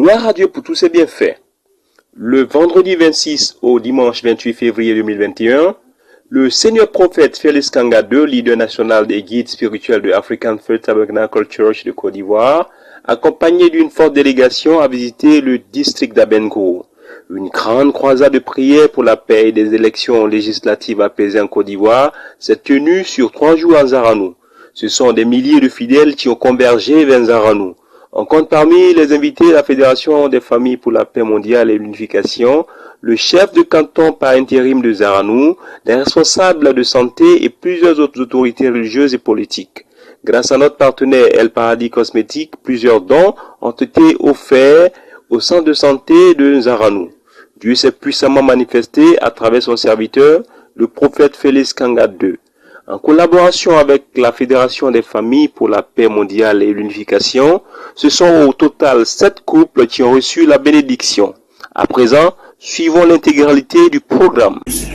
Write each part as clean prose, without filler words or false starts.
Gloire à Dieu pour tous ses bienfaits. Le vendredi 26 au dimanche 28 février 2021, le seigneur prophète Félix Kanga II, leader national des guides spirituels de African Faith Tabernacle Church de Côte d'Ivoire, accompagné d'une forte délégation, a visité le district d'Abengour. Une grande croisade de prière pour la paix et des élections législatives apaisées en Côte d'Ivoire s'est tenue sur 3 jours à Zaranou. Ce sont des milliers de fidèles qui ont convergé vers Zaranou. On compte parmi les invités la Fédération des familles pour la paix mondiale et l'unification, le chef de canton par intérim de Zaranou, des responsables de santé et plusieurs autres autorités religieuses et politiques. Grâce à notre partenaire El Paradis Cosmétiques, plusieurs dons ont été offerts au centre de santé de Zaranou. Dieu s'est puissamment manifesté à travers son serviteur, le prophète Félix Kanga II. En collaboration avec la Fédération des familles pour la paix mondiale et l'unification, ce sont au total 7 couples qui ont reçu la bénédiction. À présent, suivons l'intégralité du programme. Avec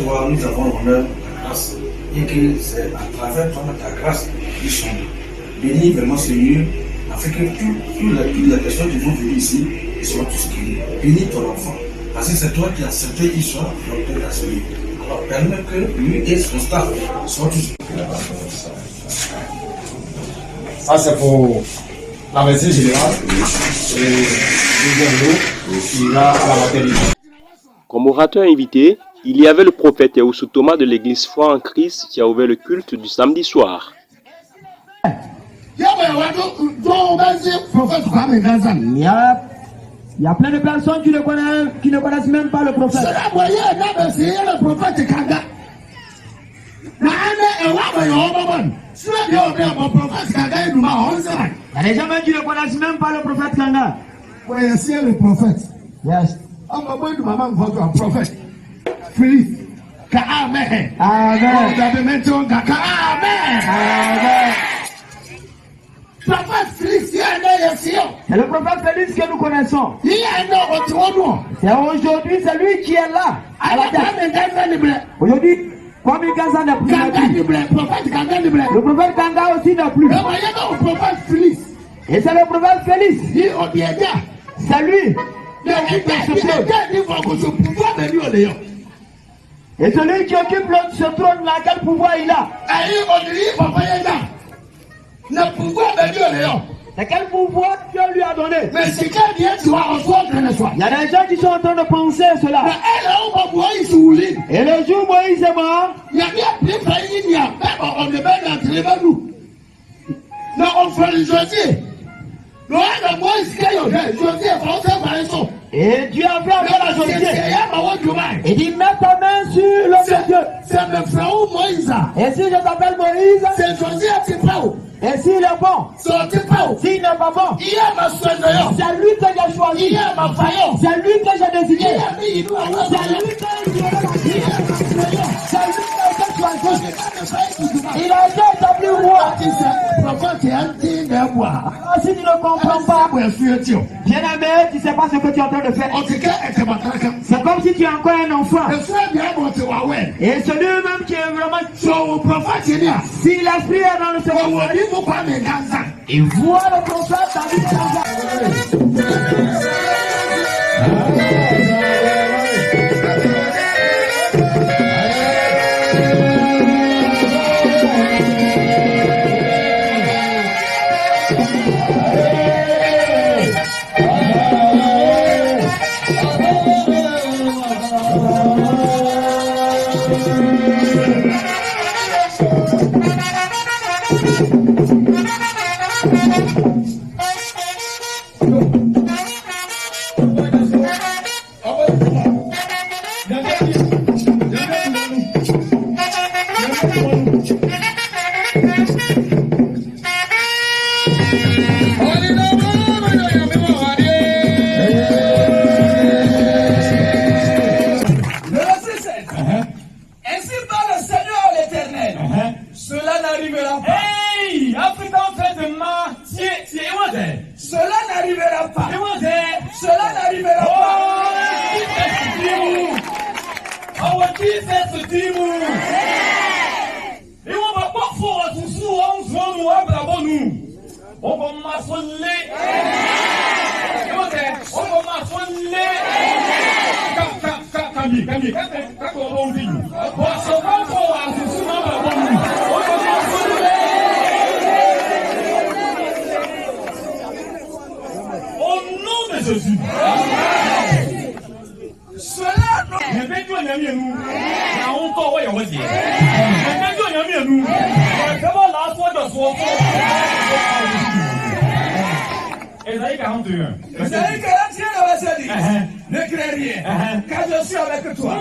toi, nous avons l'honneur, la grâce, et que c'est à travers toi, ta grâce, qu'ils sont bénis vraiment, Seigneur, afin que toutes les personnes qui vont venir ici, ils soient tous guéris. Bénis ton enfant, parce que c'est toi qui as accepté qu'ils soient docteur de la Seigneur. Alors permets que lui et son staff soient tous. Ça c'est pour la médecine générale et il a la maternité. Comme orateur invité, il y avait le prophète Yaoussou Thomas de l'église Foi en Christ qui a ouvert le culte du samedi soir. Il y a plein de personnes qui ne connaissent même pas le prophète. Il y a des gens qui ne connaissent même pas le prophète Kanga. Connaissez le prophète. Yes. Amen. Amen. Amen. Prophète Félix, c'est le prophète Félix que nous connaissons. C'est aujourd'hui, c'est lui qui est là. Aujourd'hui, comme il Gaza n'a plus. Le prophète Kanga aussi n'a plus. Et c'est le prophète Félix. C'est lui. Et celui qui occupe ce trône là, quel pouvoir il a? Le pouvoir de Dieu, Léon. Et quel pouvoir Dieu lui a donné? Mais c'est quel bien tu vas reçoire. Il y a des gens qui sont en train de penser cela. Et le jour où Moïse est mort, il y a bien plus failli, il y a on ne va pas entrer vers nous. Non, on fait le Josué. Et Dieu a fait avec la Josué. Il dit, mets ta main sur l'homme de Dieu. C'est le frère Moïse. Et si je t'appelle Moïse, c'est Josué qui parle. Et s'il est bon, s'il n'est pas bon, c'est lui que j'ai choisi, c'est lui que j'ai désigné, c'est lui que j'ai choisi. Il a été établi roi. Si tu ne comprends pas, bien-aimé, tu ne sais pas ce que tu es en train de faire. C'est comme si tu es encore un enfant. Et celui-même qui est vraiment... Si l'esprit est dans le second, et voit le prophète David Kanga. On va maçonner nom de Jésus. Cela Esaïe 41. Esaïe 41 verset 10. Ne crains rien, car je suis avec toi.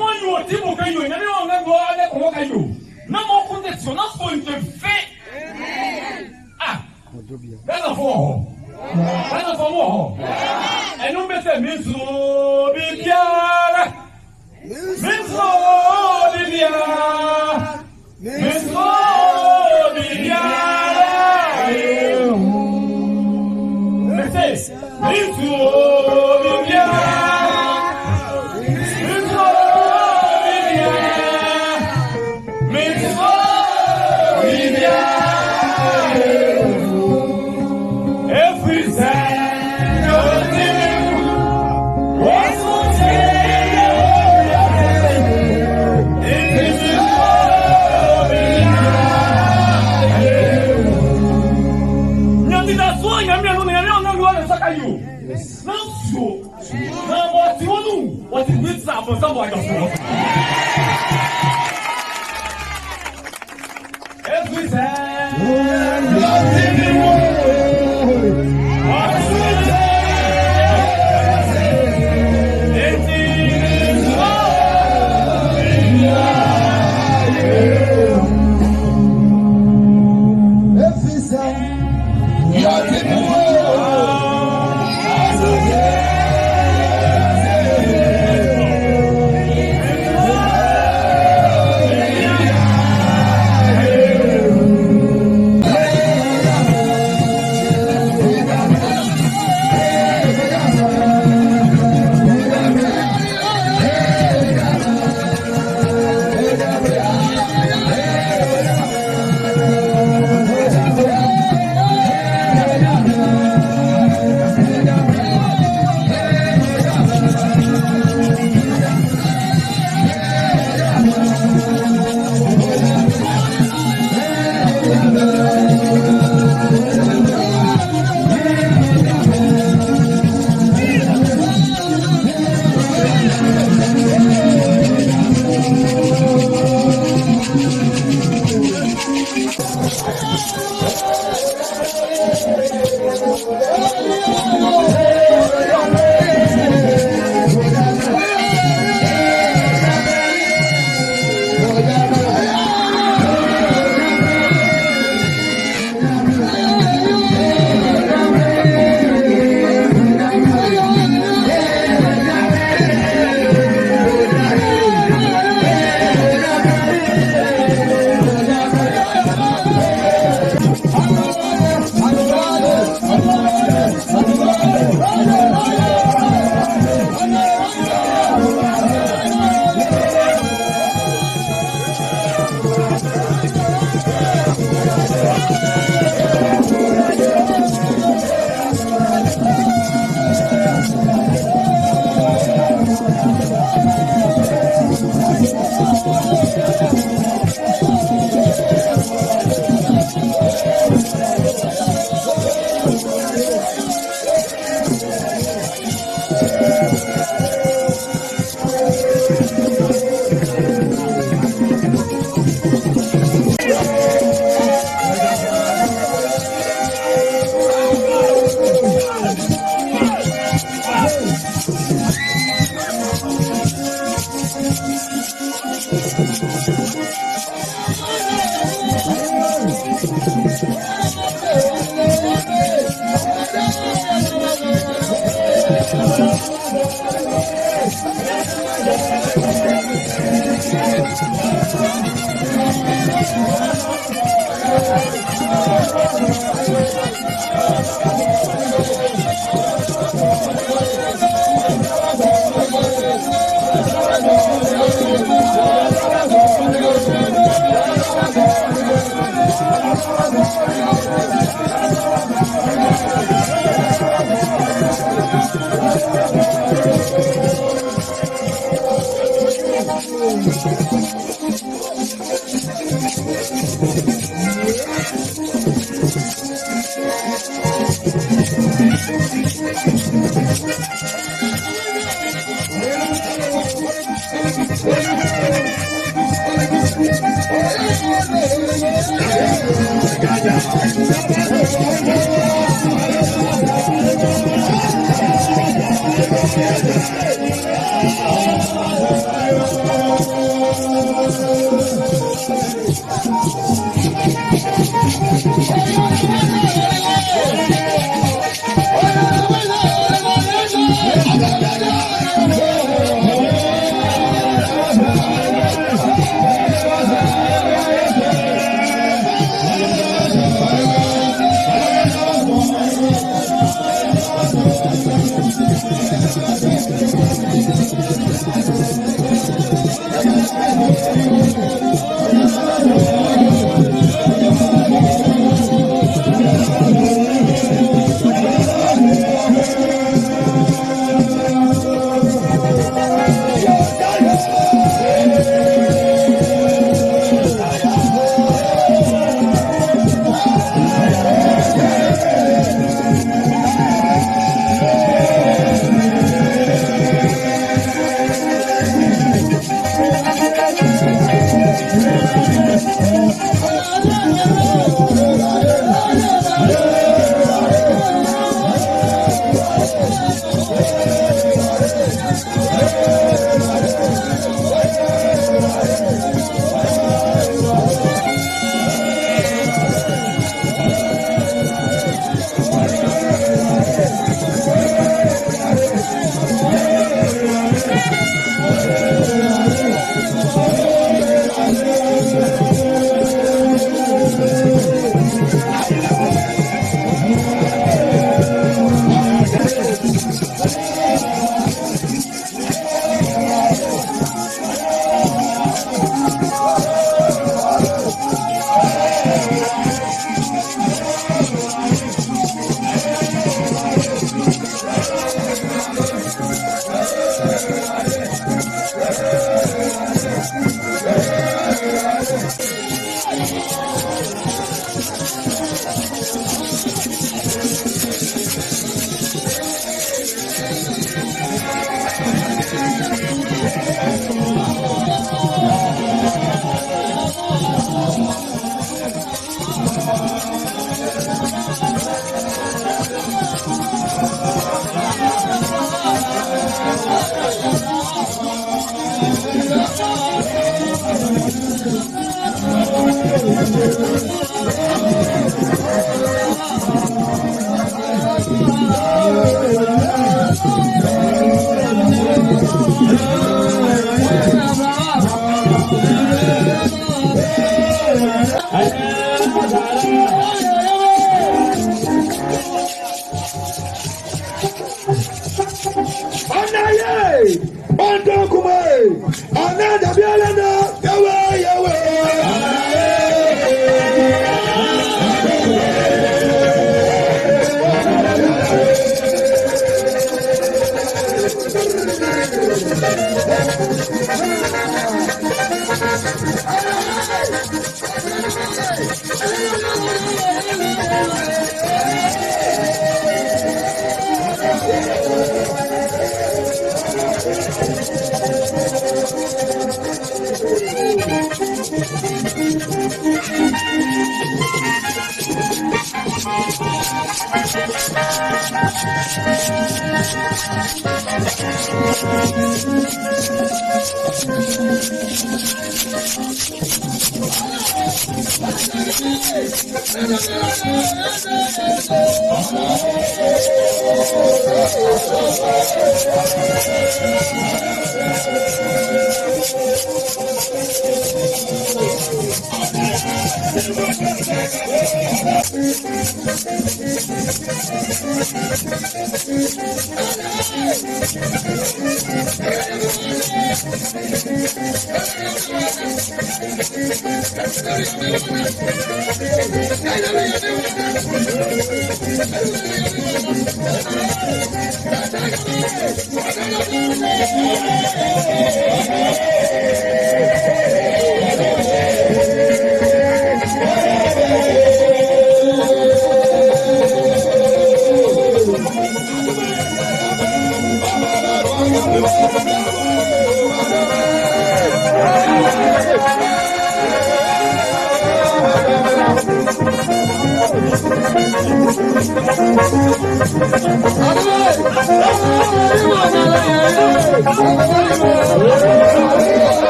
Thank you.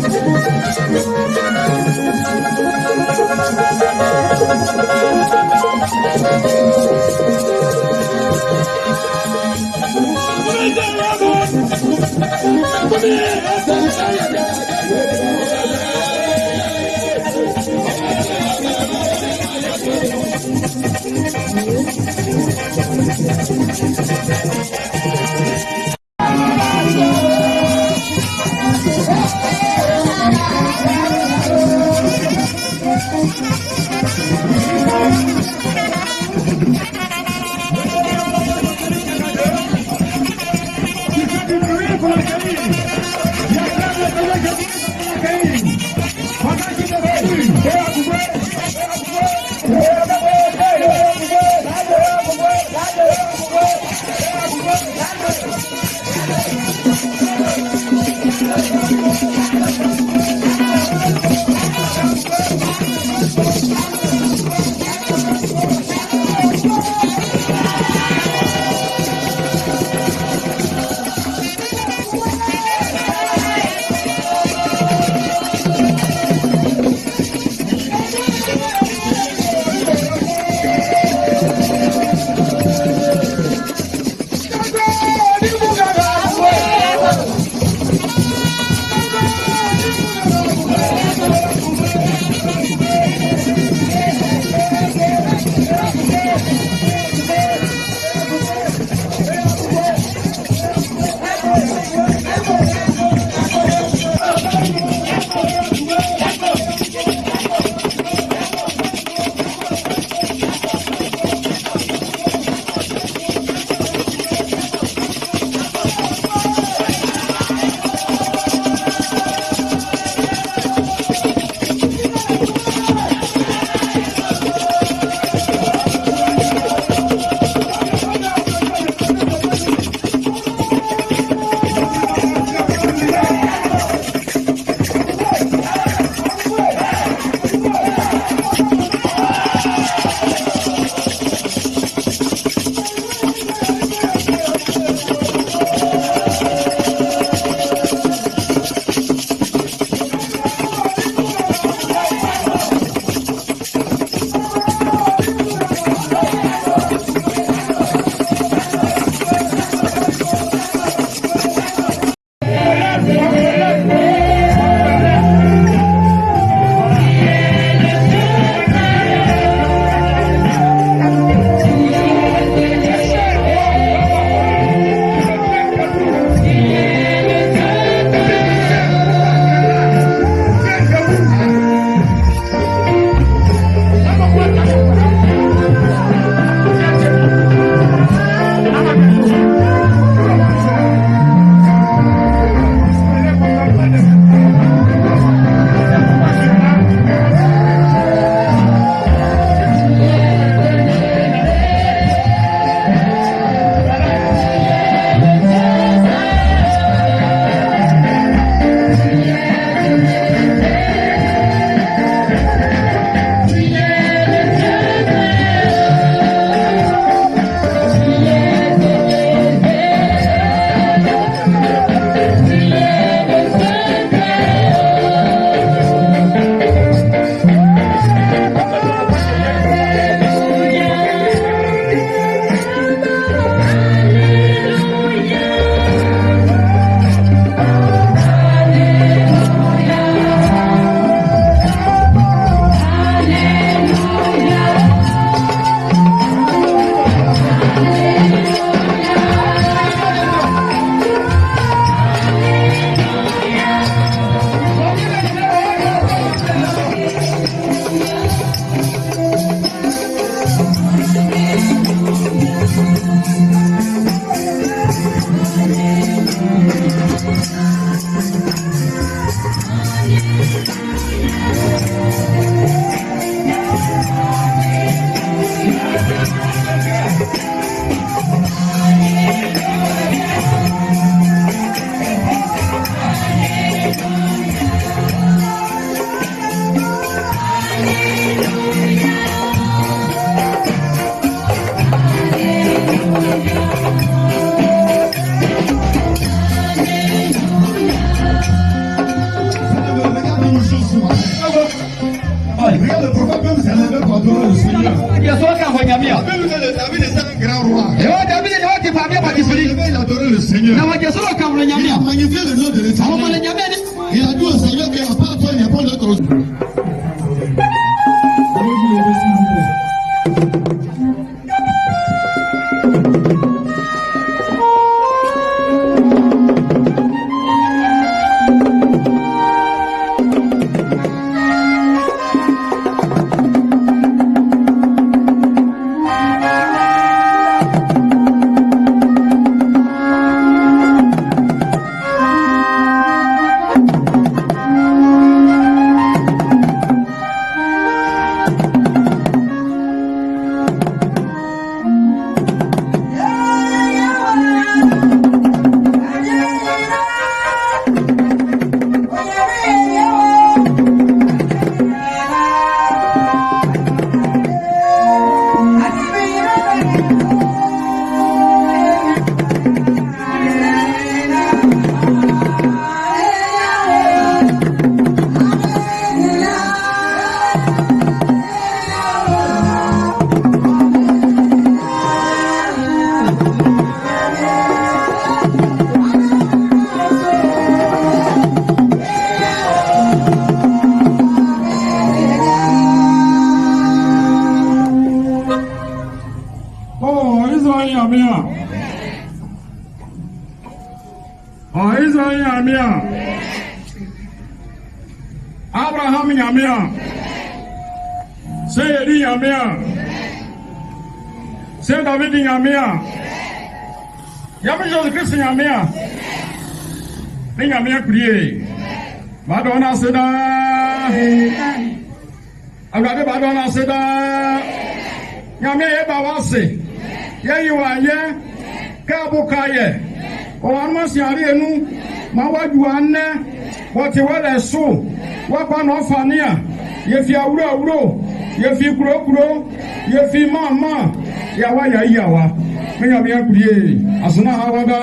Thank you. Regarde, le prophète même s'est levé pour adorer le Seigneur. Même David était un grand roi. Il a adoré le Seigneur. Il a magnifié le nom de l'Éternel. Il a dit au Seigneur qu'à part toi, il n'y a pas d'autre. Abraham Yamia, Seyedi Yamia, Saint David Yamia, Yami Jésus-Christ Yamia, Yamia prier, Madonna Seda, Abraham Madonna Seda, Yamia Bawase, Yayiwaye, Kabukaye, Owanmasi Arienu, Mawajuane, Watiwale So. Wapa no fania ye fi awuro ye fi kuro ye fi mama ya wa ya yawa menya me akudie asuna hawada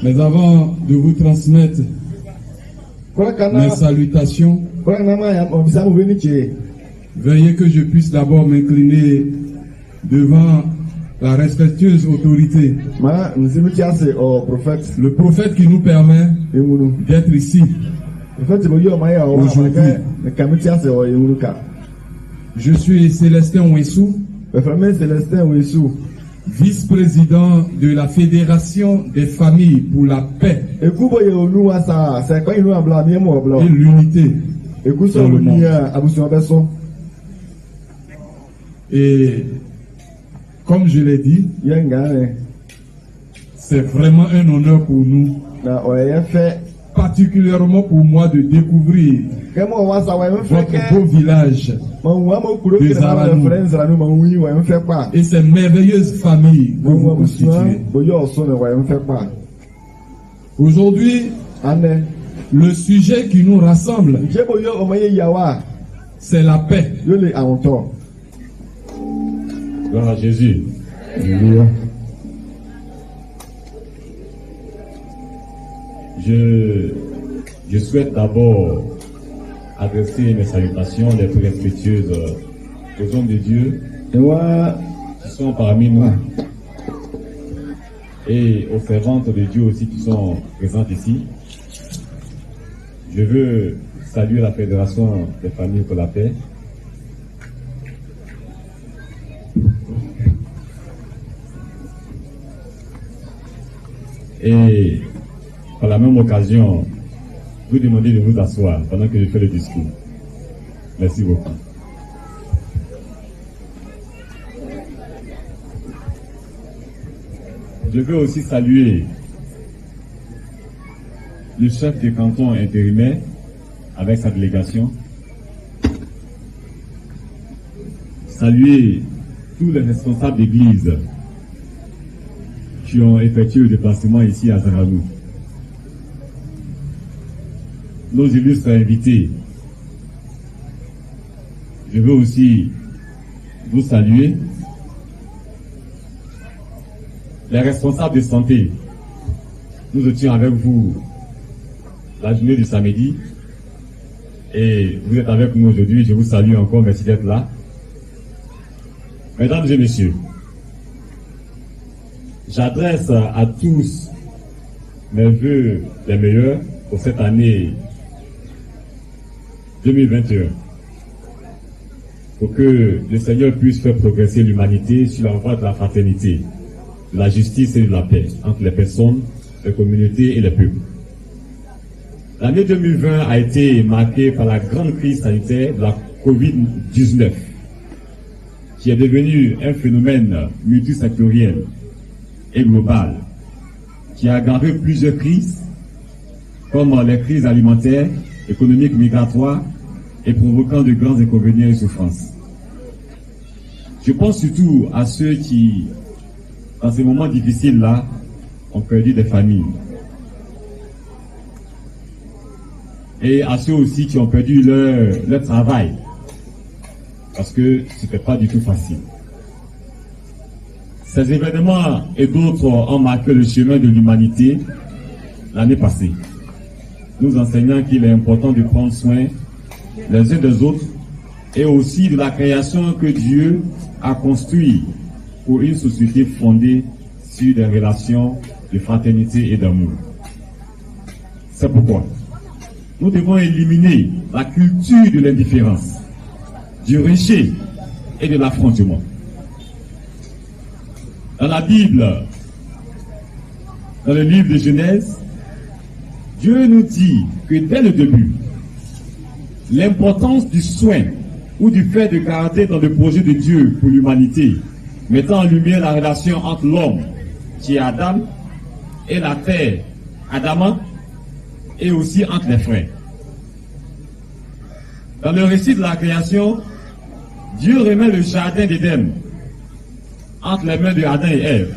Mais avant de vous transmettre mes salutations, veuillez que je puisse d'abord m'incliner devant la respectueuse autorité, le prophète qui nous permet d'être ici aujourd'hui. Je suis Célestin Ouessou, vice-président de la Fédération des familles pour la paix et l'unité dans le monde. Et comme je l'ai dit, c'est vraiment un honneur pour nous, particulièrement pour moi, de découvrir votre beau village de Zaranou et ces merveilleuses familles que vous constituez. Aujourd'hui, le sujet qui nous rassemble, c'est la paix. Gloire à Jésus. Je souhaite d'abord adresser mes salutations les plus respectueuses aux hommes de Dieu qui sont parmi nous et aux servantes de Dieu aussi qui sont présentes ici. Je veux saluer la Fédération des familles pour la paix. Et par la même occasion, vous demandez de vous asseoir pendant que je fais le discours. Merci beaucoup. Je veux aussi saluer le chef du canton intérimaire avec sa délégation. Saluer tous les responsables d'église qui ont effectué le déplacement ici à Zaranou. Nos illustres invités. Je veux aussi vous saluer. Les responsables de santé. Nous étions avec vous la journée du samedi et vous êtes avec nous aujourd'hui. Je vous salue encore. Merci d'être là. Mesdames et messieurs, j'adresse à tous mes vœux les meilleurs pour cette année 2021, pour que le Seigneur puisse faire progresser l'humanité sur la voie de la fraternité, de la justice et de la paix entre les personnes, les communautés et les peuples. L'année 2020 a été marquée par la grande crise sanitaire de la COVID-19, qui est devenue un phénomène multisectoriel et global, qui a aggravé plusieurs crises, comme les crises alimentaires, économiques, migratoires, et provoquant de grands inconvénients et souffrances. Je pense surtout à ceux qui, dans ces moments difficiles-là, ont perdu des familles. Et à ceux aussi qui ont perdu leur travail, parce que ce n'était pas du tout facile. Ces événements et d'autres ont marqué le chemin de l'humanité l'année passée, nous enseignant qu'il est important de prendre soin les uns des autres et aussi de la création que Dieu a construite pour une société fondée sur des relations de fraternité et d'amour. C'est pourquoi nous devons éliminer la culture de l'indifférence, du rejet et de l'affrontement. Dans la Bible, dans le livre de Genèse, Dieu nous dit que dès le début, l'importance du soin ou du fait de garder dans le projet de Dieu pour l'humanité, mettant en lumière la relation entre l'homme, qui est Adam, et la terre, Adama, et aussi entre les frères. Dans le récit de la création, Dieu remet le jardin d'Éden entre les mains de Adam et Ève.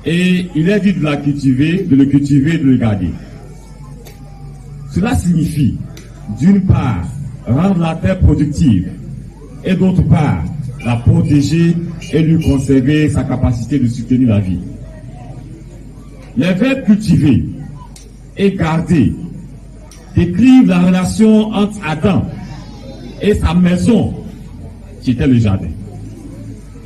Et il est dit de le cultiver, de le garder. Cela signifie, d'une part, rendre la terre productive, et d'autre part, la protéger et lui conserver sa capacité de soutenir la vie. Les verbes cultiver et garder décrivent la relation entre Adam et sa maison qui était le jardin.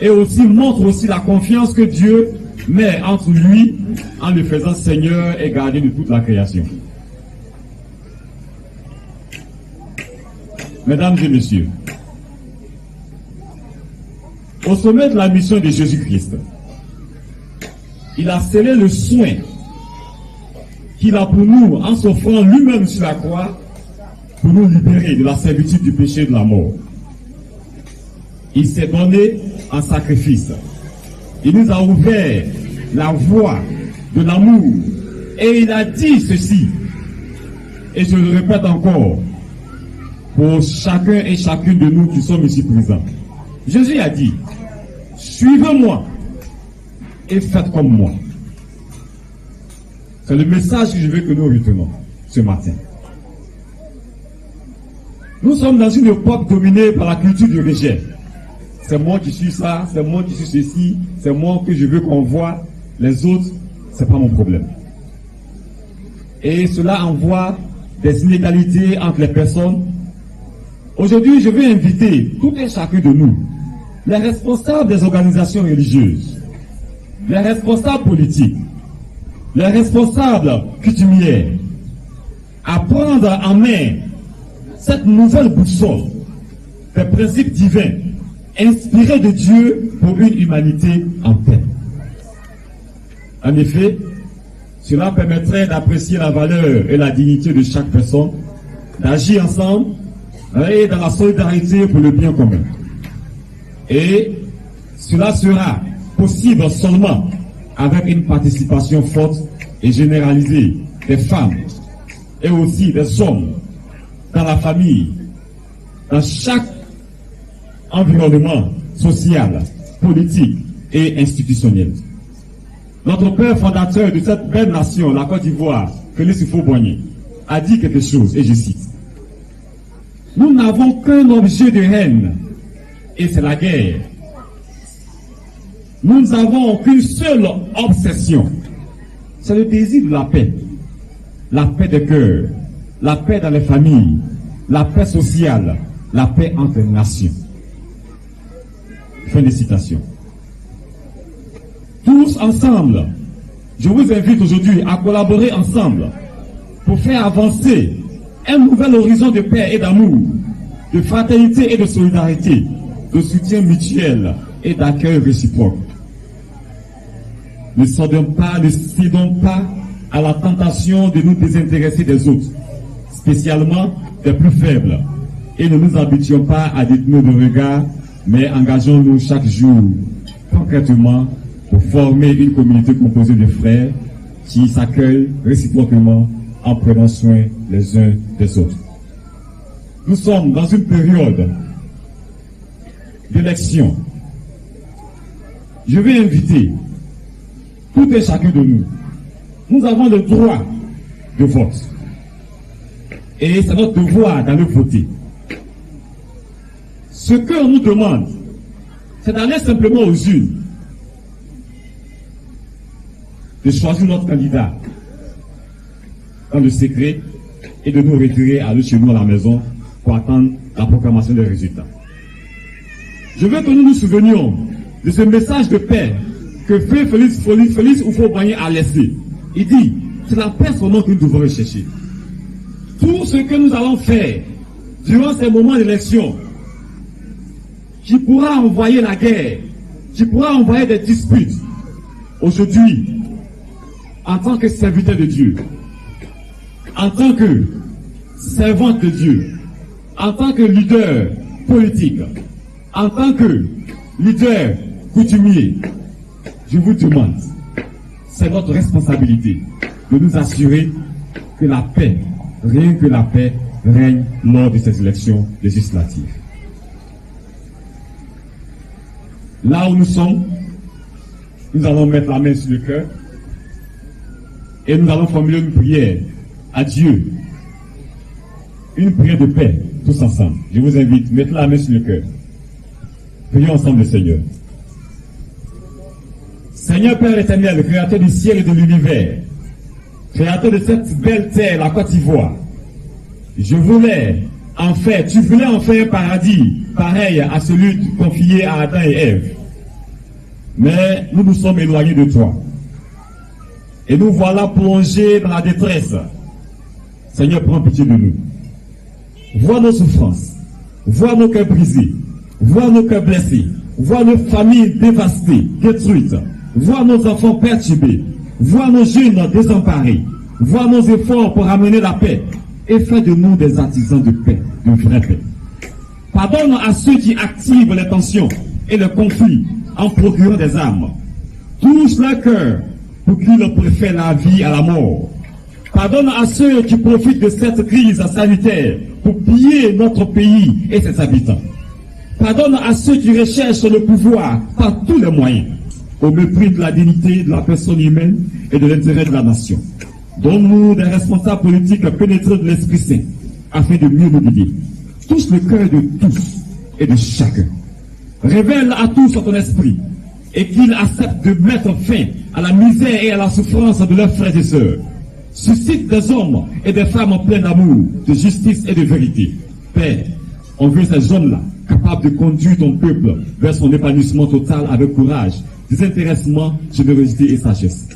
Et aussi montre aussi la confiance que Dieu met entre lui en le faisant Seigneur et gardien de toute la création. Mesdames et messieurs, au sommet de la mission de Jésus-Christ, il a scellé le soin qu'il a pour nous en s'offrant lui-même sur la croix pour nous libérer de la servitude du péché et de la mort. Il s'est donné en sacrifice. Il nous a ouvert la voie de l'amour. Et il a dit ceci, et je le répète encore, pour chacun et chacune de nous qui sommes ici présents. Jésus a dit, suivez-moi et faites comme moi. C'est le message que je veux que nous retenons ce matin. Nous sommes dans une époque dominée par la culture du rejet. C'est moi qui suis ça, c'est moi qui suis ceci, c'est moi que je veux qu'on voit. Les autres, c'est pas mon problème. Et cela envoie des inégalités entre les personnes. Aujourd'hui, je veux inviter tout et chacun de nous, les responsables des organisations religieuses, les responsables politiques, les responsables coutumiers, à prendre en main cette nouvelle boussole des principes divins inspirés de Dieu pour une humanité en paix. En effet, cela permettrait d'apprécier la valeur et la dignité de chaque personne, d'agir ensemble et dans la solidarité pour le bien commun. Et cela sera possible seulement avec une participation forte et généralisée des femmes et aussi des hommes dans la famille, dans chaque environnement social, politique et institutionnel. Notre père fondateur de cette belle nation, la Côte d'Ivoire, Félix Houphouët-Boigny, a dit quelque chose, et je cite. Nous n'avons qu'un objet de haine, et c'est la guerre. Nous n'avons qu'une seule obsession, c'est le désir de la paix de cœur, la paix dans les familles, la paix sociale, la paix entre les nations. Fin de citation. Tous ensemble, je vous invite aujourd'hui à collaborer ensemble pour faire avancer un nouvel horizon de paix et d'amour, de fraternité et de solidarité, de soutien mutuel et d'accueil réciproque. Ne cédons pas à la tentation de nous désintéresser des autres, spécialement des plus faibles, et ne nous habituons pas à détourner de regard, mais engageons-nous chaque jour concrètement pour former une communauté composée de frères qui s'accueillent réciproquement en prenant soin les uns des autres. Nous sommes dans une période d'élection. Je vais inviter tout et chacun de nous. Nous avons le droit de vote. Et c'est notre devoir d'aller voter. Ce qu'on nous demande, c'est d'aller simplement aux urnes, de choisir notre candidat dans le secret et de nous retirer à chez nous à la maison pour attendre la proclamation des résultats. Je veux que nous nous souvenions de ce message de paix que Félix Houphouët-Boigny a laissé. Il dit, c'est la paix seulement que nous devons rechercher. Tout ce que nous allons faire durant ces moments d'élection, qui pourra envoyer la guerre, qui pourra envoyer des disputes, aujourd'hui, en tant que serviteur de Dieu, en tant que servante de Dieu, en tant que leader politique, en tant que leader coutumier, je vous demande, c'est notre responsabilité de nous assurer que la paix, rien que la paix, règne lors de ces élections législatives. Là où nous sommes, nous allons mettre la main sur le cœur et nous allons formuler une prière à Dieu. Une prière de paix, tous ensemble. Je vous invite, mettez la main sur le cœur. Prions ensemble le Seigneur. Seigneur Père éternel, créateur du ciel et de l'univers, créateur de cette belle terre, la Côte d'Ivoire, je voulais En fait, tu voulais en faire un paradis, pareil à celui confié à Adam et Ève. Mais nous nous sommes éloignés de toi. Et nous voilà plongés dans la détresse. Seigneur, prends pitié de nous. Vois nos souffrances. Vois nos cœurs brisés. Vois nos cœurs blessés. Vois nos familles dévastées, détruites. Vois nos enfants perturbés. Vois nos jeunes désemparés. Vois nos efforts pour amener la paix. Et fais de nous des artisans de paix, de vraie paix. Pardonne à ceux qui activent les tensions et le conflit en procurant des armes. Touche leur cœur pour qu'ils préfèrent la vie à la mort. Pardonne à ceux qui profitent de cette crise sanitaire pour piller notre pays et ses habitants. Pardonne à ceux qui recherchent le pouvoir par tous les moyens, au mépris de la dignité de la personne humaine et de l'intérêt de la nation. Donne-nous des responsables politiques pénétrés de l'Esprit Saint, afin de mieux nous guider. Touche le cœur de tous et de chacun. Révèle à tous ton esprit, et qu'ils acceptent de mettre fin à la misère et à la souffrance de leurs frères et sœurs. Suscite des hommes et des femmes en plein d'amour, de justice et de vérité. Père, on veut ces hommes-là, capables de conduire ton peuple vers son épanouissement total avec courage, désintéressement, générosité et sagesse.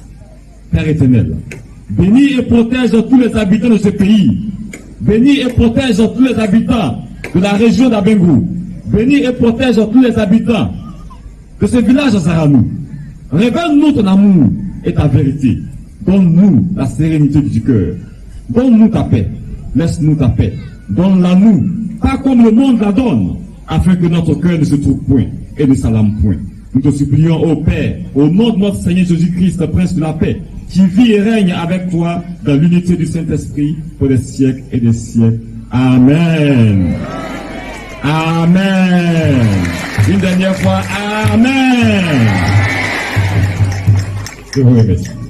Père éternel, bénis et protège tous les habitants de ce pays. Bénis et protège tous les habitants de la région d'Abengu. Bénis et protège tous les habitants de ce village à Zaranou. Révèle-nous ton amour et ta vérité. Donne-nous la sérénité du cœur. Donne-nous ta paix. Laisse-nous ta paix. Donne-la nous, pas comme le monde la donne, afin que notre cœur ne se trouve point et ne s'alarme point. Nous te supplions, ô Père, au nom de notre Seigneur Jésus-Christ, Prince de la paix, qui vit et règne avec toi dans l'unité du Saint-Esprit pour des siècles et des siècles. Amen. Amen. Une dernière fois, Amen. Je vous remercie.